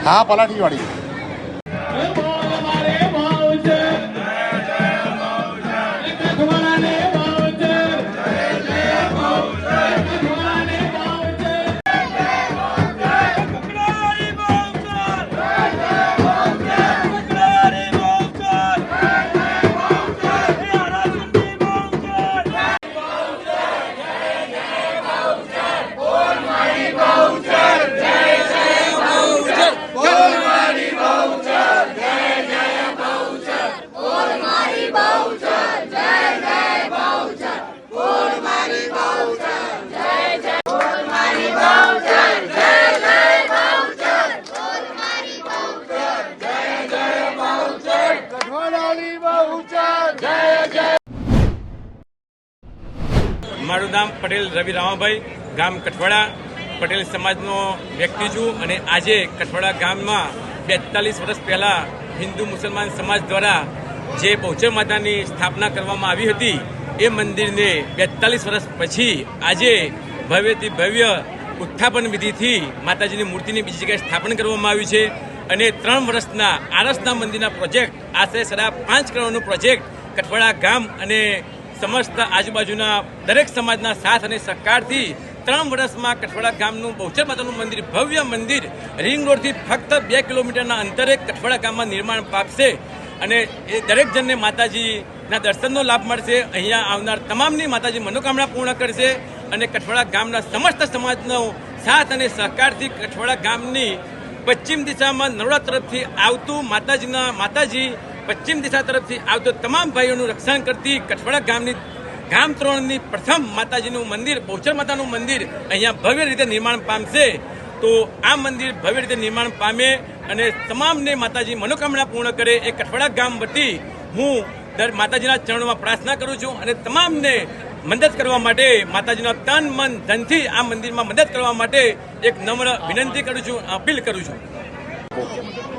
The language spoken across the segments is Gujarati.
हाँ पलाठी वाली મારું નામ પટેલ રવિ રામાભાઈ, ગામ કઠવાડા, પટેલ સમાજનો વ્યક્તિ છું અને આજે કઠવાડા ગામમાં 42 વર્ષ પહેલા હિન્દુ મુસલમાન સમાજ દ્વારા જે બહુચર માતાની સ્થાપના કરવામાં આવી હતી એ મંદિરને 42 વર્ષ પછી આજે ભવ્યથી ભવ્ય ઉત્થાપન વિધિથી માતાજીની મૂર્તિની બીજી જગ્યાએ સ્થાપન કરવામાં આવ્યું છે અને 3 વર્ષના આરસના મંદિરના પ્રોજેક્ટ આશરે 5.5 કરોડનો પ્રોજેક્ટ કઠવાડા ગામ અને સમસ્ત આજુબાજુના દરેક સમાજના સાથ અને સહકારથી 3 વર્ષમાં કઠવાડા ગામનું બહુચર માતાનું મંદિર, ભવ્ય મંદિર, રિંગ રોડથી ફક્ત 2 કિલોમીટરના અંતરે કઠવાડા ગામમાં નિર્માણ પામશે અને એ દરેક જણને માતાજીના દર્શનનો લાભ મળશે. અહીંયા આવનાર તમામની માતાજી મનોકામના પૂર્ણ કરશે અને કઠવાડા ગામના સમસ્ત સમાજનો સાથ અને સહકારથી કઠવાડા ગામની પશ્ચિમ દિશામાં નરોડા તરફથી આવતું માતાજી પશ્ચિમ દિશા તરફથી આવતો તમામ ભાઈઓનું રક્ષણ કરતી કઠવાડા ગામની ગામ 3ની પ્રથમ માતાજીનું મંદિર, બહુચર માતાનું મંદિર અહીંયા ભવ્ય રીતે નિર્માણ પામશે. તો આ મંદિર ભવ્ય રીતે નિર્માણ પામે અને તમામને માતાજી મનોકામના પૂર્ણ કરે એ કઠવાડા ગામ વતી હું માતાજીના ચરણોમાં પ્રાર્થના કરું છું અને તમામને મદદ કરવા માટે, માતાજીના તન મન ધનથી આ મંદિરમાં મદદ કરવા માટે એક નમ્ર વિનંતી કરું છું, અપીલ કરું છું.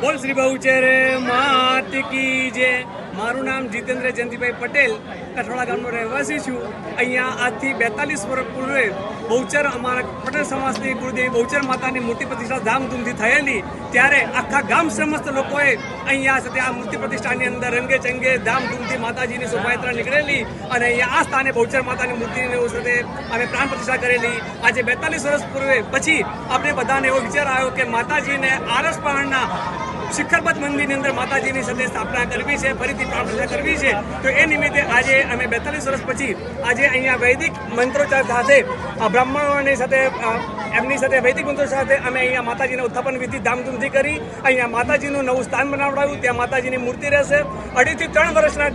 બોલ શ્રી બહુચર માત કી જય. મારું નામ જીતેન્દ્ર જયંતિભાઈ પટેલ, કઠવાડા ગામનો રહેવાસી છું. અહીંયા આજથી 42 વર્ષ પૂર્વે બહુચર અમારા પટેલ સમાજની ગુરુદેવી બહુચર માતાની મૂર્તિ પ્રતિષ્ઠા ધામધૂમથી થયેલી. ત્યારે આખા ગામ સમસ્ત લોકોએ અહીંયા સાથે આ મૂર્તિ પ્રતિષ્ઠાની અંદર રંગે ચંગે ધામધૂમથી માતાજીની શોભાયાત્રા નીકળેલી અને અહીંયા આ સ્થાને બહુચર માતાની મૂર્તિની સાથે અમે પ્રાણ પ્રતિષ્ઠા કરેલી. આજે 42 વર્ષ પૂર્વે પછી આપણે બધાને એવો વિચાર આવ્યો કે માતાજીને આરસ પહાડના શિખરબદ્ધ મંદિરની અંદર માતાજીની સાથે સ્થાપના કરવી છે, ફરીથી પ્રાણ પ્રતિષ્ઠા કરવી છે. તો એ નિમિત્તે આજે અમે 42 વર્ષ પછી આજે અહીંયા વૈદિક મંત્રોચ્ચાર સાથે બ્રાહ્મણોની સાથે એમની સાથે વૈદિક મંત્રો સાથે અમે અહીંયા માતાજીના ઉત્થાપન વિધિ ધામધૂમથી કરી. અહીંયા માતાજીનું નવું સ્થાન બનાવડાવ્યું, ત્યાં માતાજીની મૂર્તિ રહેશે. 2.5 થી 3 વર્ષના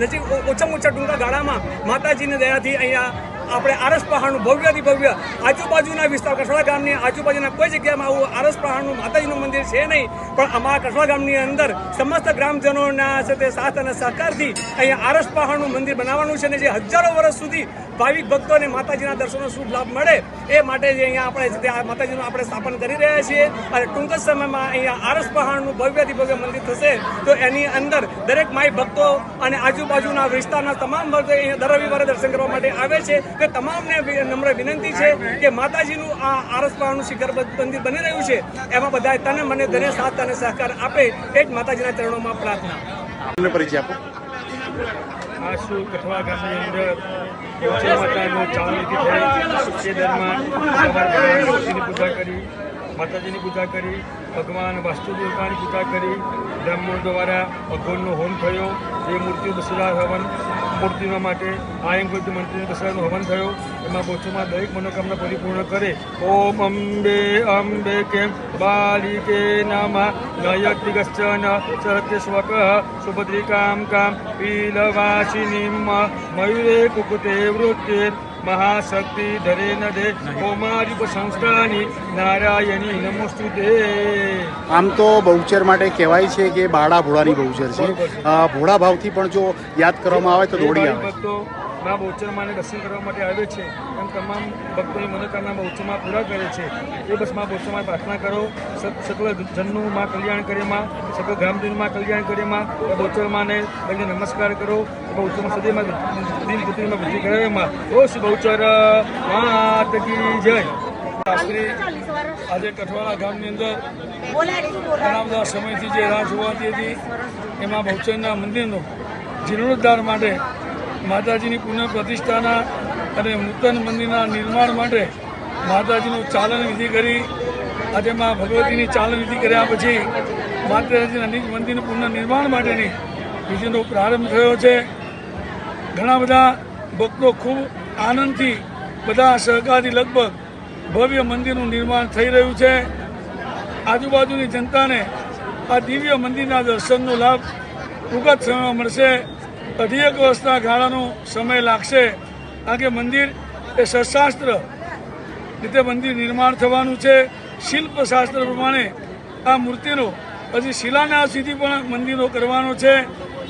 નજીક ઓછામાં ઓછા ટૂંકા ગાળામાં માતાજીની દયાથી અહીંયા આપણે આરસ પહાડનું ભવ્યથી ભવ્ય આજુબાજુના વિસ્તાર કઠવાડા ગામની આજુબાજુના કોઈ જગ્યામાં આવું આરસ પહાડનું માતાજીનું મંદિર છે નહીં, પણ અમારા કઠવાડા ગામની અંદર સમસ્ત ગ્રામજનોના સાથે સાથ અને સહકારથી અહીંયા આરસ પહાડનું મંદિર બનાવવાનું છે અને જે હજારો વર્ષ સુધી ભાવિક ભક્તોને માતાજીના દર્શનનો શુભ લાભ મળે એ માટે જે અહીંયા આપણે માતાજીનું આપણે સ્થાપન કરી રહ્યા છીએ અને ટૂંક જ સમયમાં અહીંયા આરસ પહાડનું ભવ્યથી ભવ્ય મંદિર થશે. તો એની અંદર દરેક માઈ ભક્તો અને આજુબાજુના વિસ્તારના તમામ ભક્તો અહીંયા દર રવિવારે દર્શન કરવા માટે આવે છે. કે તમામને નમ્ર વિનંતી છે કે માતાજીનું આ આરસ પહાડનું શિખરબદ્ધ મંદિર બની રહ્યું છે એમાં બધા તને મને ધને સાથ અને સહકાર આપે એ જ માતાજીના ચરણોમાં પ્રાર્થના. પરિચય આપો. આ શું કઠવાડા ગામની અંદર બહુચર માતાનો ચાવણીથી થઈ તે દરમિયાન પૂજા કરી માતાજીની પૂજા કરી, ભગવાન વાસ્તુદેવતાની પૂજા કરી, બ્રાહ્મણો દ્વારા ભગવાનનો હોમ થયો, એ મૂર્તિઓ 10,000 હવન મૂર્તિઓ માટે આયંગોતી મંત્રીને 10,000નો હવન થયો. એમાં બહુચરમાં દરેક મનોકામના પરિપૂર્ણ કરે. ઓમ અંબે અંબે કેમ બાલિકે નમઃ નયતિગશ્ચન સરત્યસ્વક સુભદ્રિકામ કામ પીલવાસિનીમ મયુરે કુકુતે વૃત્તે મહાશક્તિ ધરે નદે ઓમારી સંસ્થાની નારાયણી નમોસ્તુતે. આમ તો બહુચર માટે કહેવાય છે કે બાળા ભોળાની બહુચર છે. ભોળા ભાવથી પણ જો યાદ કરવામાં આવે તો દોડી આવે. ભક્તો મા બહુચરમાને દર્શન કરવા માટે આવે છે. એમ તમામ ભક્તોની મનોકામના બહુચરમાં પૂરા કરે છે. એ બસ મા બહુચરમાં પ્રાર્થના કરો. સકલ જનનું માં કલ્યાણ કરે માં, સકલ ગ્રામજનમાં કલ્યાણ કરે માં. બહુચરમાને લઈને નમસ્કાર કરો. બહુચરમાં સદીમાં દિન પુત્રીમાં વૃદ્ધિ કરાવે માં. ઓ શ્રી બહુચર માત કી જય. આજે કઠવાડા ગામની અંદર ઘણા બધા સમયથી જે રાહ જોવાતી હતી એમાં બહુચરના મંદિરનો જીર્ણોદ્ધાર માટે, માતાજીની પુનઃ પ્રતિષ્ઠાના અને નૂતન મંદિરના નિર્માણ માટે માતાજીનું ચાલન વિધિ કરી. આજે માં ભગવતીની ચાલન વિધિ કર્યા પછી માતાજીના મંદિરનું પુનઃ નિર્માણ માટેની વિધિનો પ્રારંભ થયો છે. ઘણા બધા ભક્તો ખૂબ આનંદથી બધા સહકારથી લગભગ ભવ્ય મંદિરનું નિર્માણ થઈ રહ્યું છે. આજુબાજુની જનતાને આ દિવ્ય મંદિરના દર્શનનો લાભ ટૂંક જ સમયમાં મળશે. 1.5 વર્ષના ગાળાનો સમય લાગશે. કારણ કે મંદિર એ શસ્ત્રાસ્ત્ર રીતે મંદિર નિર્માણ થવાનું છે. શિલ્પશાસ્ત્ર પ્રમાણે આ મૂર્તિનો હજી શિલાન્યાસ વિધિ પણ મંદિરનો કરવાનો છે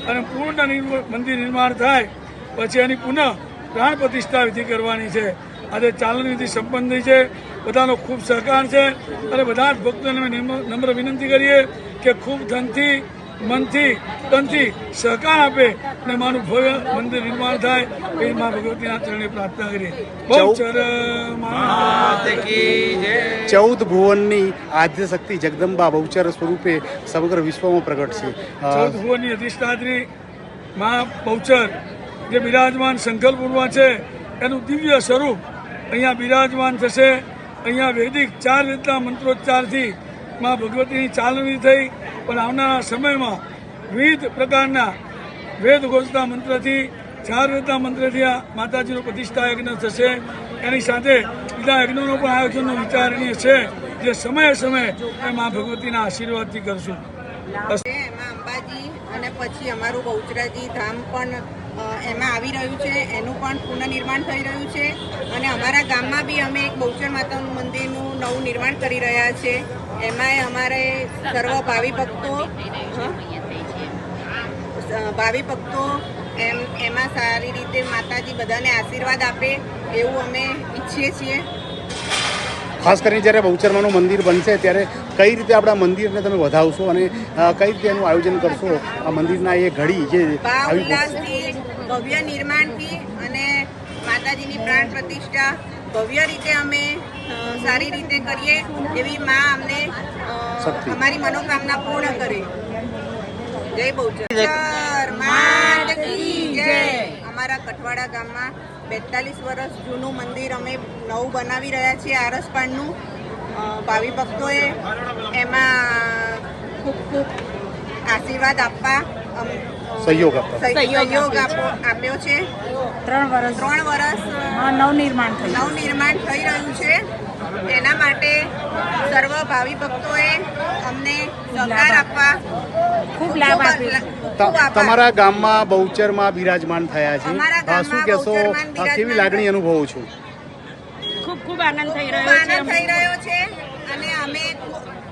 અને પૂર્ણ મંદિર નિર્માણ થાય પછી એની પુનઃ પ્રાણ પ્રતિષ્ઠા વિધિ કરવાની છે. આજે ચાલન વિધિ સંપન્ન થઈ છે. બધાનો ખૂબ સહકાર છે અને બધા જ ભક્તોને અમે નમ્ર વિનંતી કરીએ કે ખૂબ ધનથી, મનથી, તનથી સહકાર આપે અને મારું ભવ્ય મંદિર નિર્માણ થાય એ મા ભગવતીના ચરણે પ્રાર્થના કરીએ. બહુચર માત કી જય. 14 ભુવનની આદ્ય શક્તિ જગદંબા બહુચર સ્વરૂપે સમગ્ર વિશ્વમાં પ્રગટ છે. 14 ભુવનની અધિષ્ઠાત્રી મા બહુચર જે બિરાજમાન સંકલ્પપૂર્વક છે એનું દિવ્ય સ્વરૂપ અહીંયા બિરાજમાન થશે. અહીંયા વૈદિક 4 વેદના મંત્રોચ્ચારથી મા ભગવતીની ચાલણી થઈ, પણ આવનારા સમયમાં વિવિધ પ્રકારના વેદ ઘોષના મંત્રથી 4 વેદના મંત્રથી આ માતાજીનો પ્રતિષ્ઠા યજ્ઞ થશે. એની સાથે બીજા યજ્ઞોનો પણ આયોજનનો વિચારણીય છે જે સમયે સમયે મા ભગવતીના આશીર્વાદથી કરશું. એમાં અંબાજી અને પછી અમારું બહુચરાજી ધામ પણ એમાં આવી રહ્યું છે. એનું પણ પુનઃનિર્માણ થઈ રહ્યું છે અને અમારા ગામમાં બી અમે એક બહુચર માતાનું મંદિરનું નવું નિર્માણ કરી રહ્યા છે. એમાંય અમારે સર્વ ભાવિ ભક્તો એમાં સારી રીતે માતાજી બધાને આશીર્વાદ આપે એવું અમે ઈચ્છીએ છીએ. ખાસ કરીને જ્યારે બહુચરમાનું મંદિર બનશે ત્યારે કઈ રીતે આપણા મંદિરને તમે વધાવશો અને કઈ રીતે એનું આયોજન કરશો? આ મંદિરના એ ઘડી જે ઉલ્લાસથી, ભવ્ય નિર્માણથી અને માતાજીની પ્રાણ પ્રતિષ્ઠા ભવ્ય રીતે અમે સારી રીતે કરીએ એવી માં અમને અમારી મનોકામના પૂર્ણ કરે. જય બહુચર માત કી જય. અમારા કઠવાડા ગામમાં 42 વર્ષ જૂનું મંદિર અમે નવું બનાવી રહ્યા છીએ. આરસપાડનું ભાવિ ભક્તોએ એમાં ખૂબ ખૂબ આશીર્વાદ આપવા સહયોગ આપ્યો છે. 3 વર્ષ નવનિર્માણ થઈ રહ્યું છે. એના માટે સર્વ ભાવિ ભક્તોએ અમને સહકાર આપવા ખૂબ લાભ આપ્યો. તમારા ગામમાં બહુચરમાં બિરાજમાન થયા છે, શું કહેશો? કેવી લાગણી અનુભવો છો? ખૂબ આનંદ થઈ રહ્યો છે અને અમે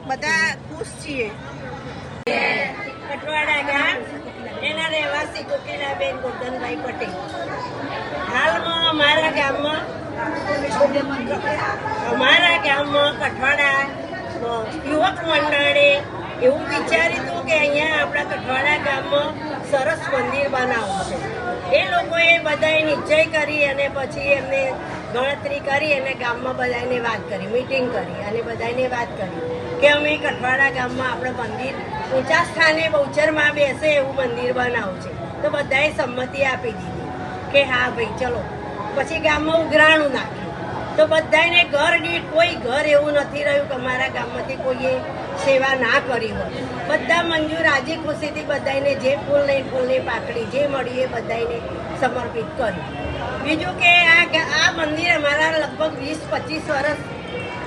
બધા ખુશ છીએ. કઠવાડા ગામ એના રહેવાસી કોકિલાબેન ગોરધનભાઈ પટેલ. હાલમાં અમારા ગામમાં કઠવાડા યુવક મંડળે એવું વિચાર્યું હતું કે અહીંયા આપણા કઠવાડા ગામમાં સરસ મંદિર બનાવવું છે. એ લોકોએ બધાએ નિશ્ચય કરી અને પછી એમને ગણતરી કરી અને ગામમાં બધાને વાત કરી, મિટિંગ કરી અને બધાને વાત કરી કે અમે કઠવાડા ગામમાં આપણે મંદિર ઊંચા સ્થાને બહુચરમાં બેસે એવું મંદિર બનાવવું છે. તો બધાએ સંમતિ આપી દીધી કે હા ભાઈ ચલો. પછી ગામમાં ઉઘરાણું નાખ્યું. તો બધાને ઘર દીઠ કોઈ ઘર એવું નથી રહ્યું કે અમારા ગામમાંથી કોઈએ સેવા ના કરી હોય. બધા મંજૂર રાજી ખુશીથી બધાને જે ફૂલની પાકડી જે મળી એ બધાને સમર્પિત કર્યું. બીજું કે આ મંદિર અમારા લગભગ 20-25 વર્ષ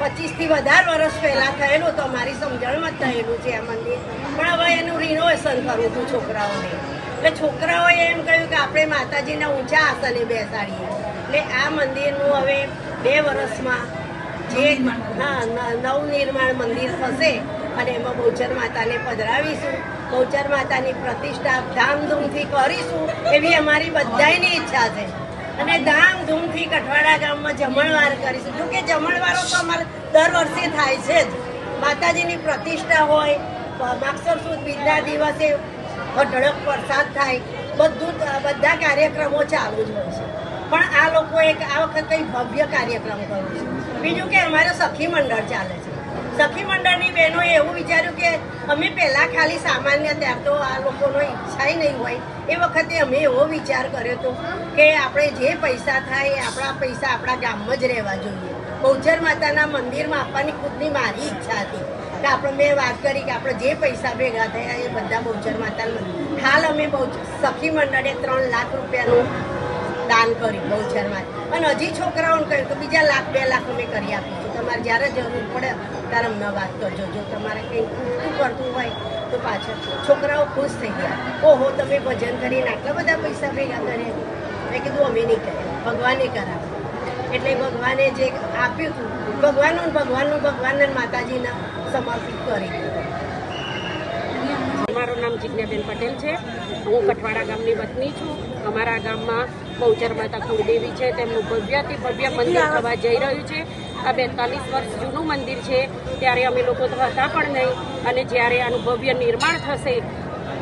25થી વધારે વર્ષ પહેલા થયેલું તો મારી સમજણમાં જ થયેલું છે આ મંદિર. પણ હવે એનું રિનોવેશન કરવું હતું છોકરાઓને. એટલે છોકરાઓએ એમ કહ્યું કે આપણે માતાજીના ઊંચા આસને બેસાડીએ. એટલે આ મંદિરનું હવે 2 વર્ષમાં જે નવનિર્માણ મંદિર થશે અને એમાં બહુચર માતાને પધરાવીશું. બહુચર માતાની પ્રતિષ્ઠા ધામધૂમથી કરીશું એવી અમારી બધાની ઈચ્છા છે. અને ધામધૂમથી કઠવાડા ગામમાં જમણવાર કરીશું. જો કે જમણવારો તો અમારે દર વર્ષે થાય છે જ. માતાજીની પ્રતિષ્ઠા હોય, માગસર સુદ બીજના દિવસે અઢળક પ્રસાદ થાય, બધા કાર્યક્રમો ચાલુ જ હોય છે. પણ આ લોકો આ વખત કંઈ ભવ્ય કાર્યક્રમ કર્યો છે. બીજું કે અમારે સખી મંડળ ચાલે છે. સખી મંડળની બહેનોએ એવું વિચાર્યું કે અમે પહેલાં ખાલી સામાન્ય ત્યાર તો આ લોકોનો ઈચ્છાય નહીં હોય. એ વખતે અમે એવો વિચાર કર્યો હતો કે આપણે જે પૈસા થાય એ આપણા પૈસા આપણા ગામમાં જ રહેવા જોઈએ. બહુચર માતાના મંદિરમાં આપવાની ખુદની મારી ઈચ્છા હતી કે મેં વાત કરી કે આપણે જે પૈસા ભેગા થયા એ બધા બહુચર માતાના હાલ અમે સખી મંડળે 3 લાખ રૂપિયાનું દાન કર્યું બહુચરમાં. અને હજી છોકરાઓને કહ્યું કે બીજા 1-2 લાખ અમે કરી આપીશું. તમારે જ્યારે જરૂર પડે ત્યારે અમને વાત કરજો. જો તમારે કંઈ ખૂટતું કરતું હોય તો પાછળ. છોકરાઓ ખુશ થઈ ગયા. ઓહો, તમે ભજન કરીને આટલા બધા પૈસા ભેગા કર્યા. મેં કીધું અમે નહીં કર્યા, ભગવાને કરાવ્યું. એટલે ભગવાને જે આપ્યું હતું ભગવાનને માતાજીના સમર્પિત કરી દીધું. મારું નામ જિજ્ઞાબેન પટેલ છે. હું કઠવાડા ગામની વતની છું. અમારા ગામમાં બહુચર માતા કુળદેવી છે, તેમનું ભવ્યથી ભવ્ય મંદિર થવા જઈ રહ્યું છે. આ 42 વર્ષ જૂનું મંદિર છે. ત્યારે અમે લોકો તો હતા પણ નહીં. અને જ્યારે આનું ભવ્ય નિર્માણ થશે,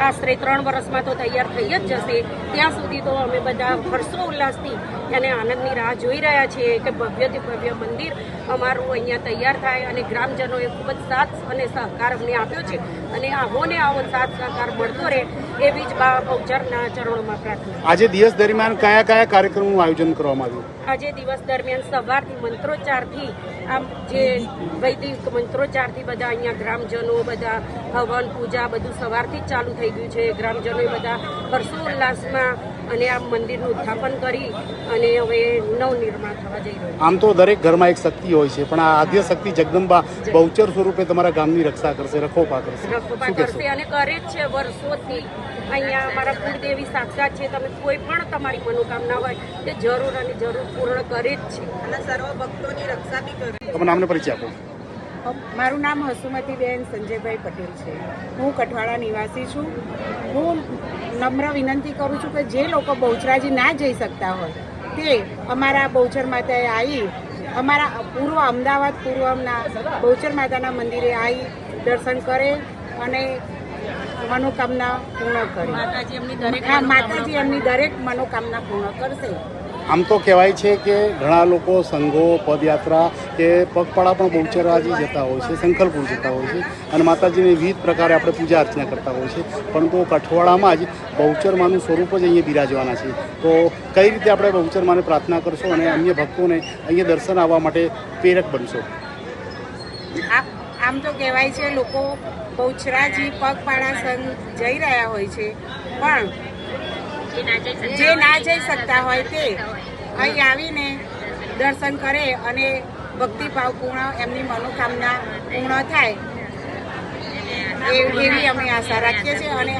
આશરે 3 વર્ષમાં તો તૈયાર થઈ જ જશે. ત્યાં સુધી તો અમે બધા હર્ષો ઉલ્લાસથી અને આનંદની રાહ જોઈ રહ્યા છીએ કે ભવ્યથી ભવ્ય મંદિર અમારું અહીંયા તૈયાર થાય. અને ગ્રામજનોએ ખૂબ જ સાથ અને સહકાર અમને આપ્યો છે. અને આવો ને આવો સાથ સહકાર મળતો રહે એવી જ બહુચરના ચરણોમાં પ્રાર્થના. આજે દિવસ દરમિયાન કયા કયા કાર્યક્રમોનું આયોજન કરવામાં આવ્યું? આજે દિવસ દરમિયાન સવારથી મંત્રોચ્ચારથી આમ જે વૈદિક મંત્રોચ્ચારથી બધા અહીંયા ગ્રામજનો બધા હવન પૂજા બધું સવારથી જ ચાલુ થઈ ગયું છે. ગ્રામજનોએ બધા હર્ષોલ્લાસમાં અને આ મંદિરનું ઉત્થાપન કરી અને હવે નવનિર્માણ થવા જઈ રહ્યું. આમ તો દરેક ઘરમાં એક શક્તિ હોય છે, પણ આ આદ્ય શક્તિ જગદંબા બહુચર સ્વરૂપે તમારા ગામની રક્ષા કરશે, રખોપા કરશે. રખોપા કરશે અને કરે જ છે વર્ષોથી. અહીંયા અમારા કુળદેવી સાક્ષાત છે. તમે કોઈ પણ તમારી મનોકામના હોય તે જરૂર અને જરૂર પૂર્ણ કરે જ છે. અને સર્વ ભક્તોની રક્ષા બી કરે. તમે નામને પરિચય આપો. મારું નામ હસુમતીબેન સંજયભાઈ પટેલ છે. હું કઠવાડા નિવાસી છું. હું નમ્ર વિનંતી કરું છું કે જે લોકો બહુચરાજી ના જઈ શકતા હોય તે અમારા બહુચર માતાએ આવી અમારા પૂર્વના બહુચર માતાના મંદિરે આવી દર્શન કરે અને મનોકામના પૂર્ણ કરે. માતાજી એમની દરેક મનોકામના પૂર્ણ કરશે. આમ તો કહેવાય છે કે ઘણા લોકો સંઘો પદયાત્રા કે પગપાળા પણ બહુચરાજી જતા હોય છે, સંકલ્પપુર જતા હોય છે અને માતાજીની વિવિધ પ્રકારે આપણે પૂજા અર્ચના કરતા હોય છે. પરંતુ કઠવાડામાં જ બહુચરમાનું સ્વરૂપ જ અહીંયા બિરાજવાના છે. તો કઈ રીતે આપણે બહુચરમાને પ્રાર્થના કરશો અને અન્ય ભક્તોને અહીંયા દર્શન આવવા માટે પ્રેરક બનશો? આમ તો કહેવાય છે લોકો બહુચરાજી પગપાળા સંઘ જઈ રહ્યા હોય છે, પણ જે ના જઈ શકતા હોય તે અહીં આવીને દર્શન કરે અને ભક્તિભાવપૂર્ણ એમની મનોકામના પૂર્ણ થાય એવી અમે આશા રાખીએ છીએ. અને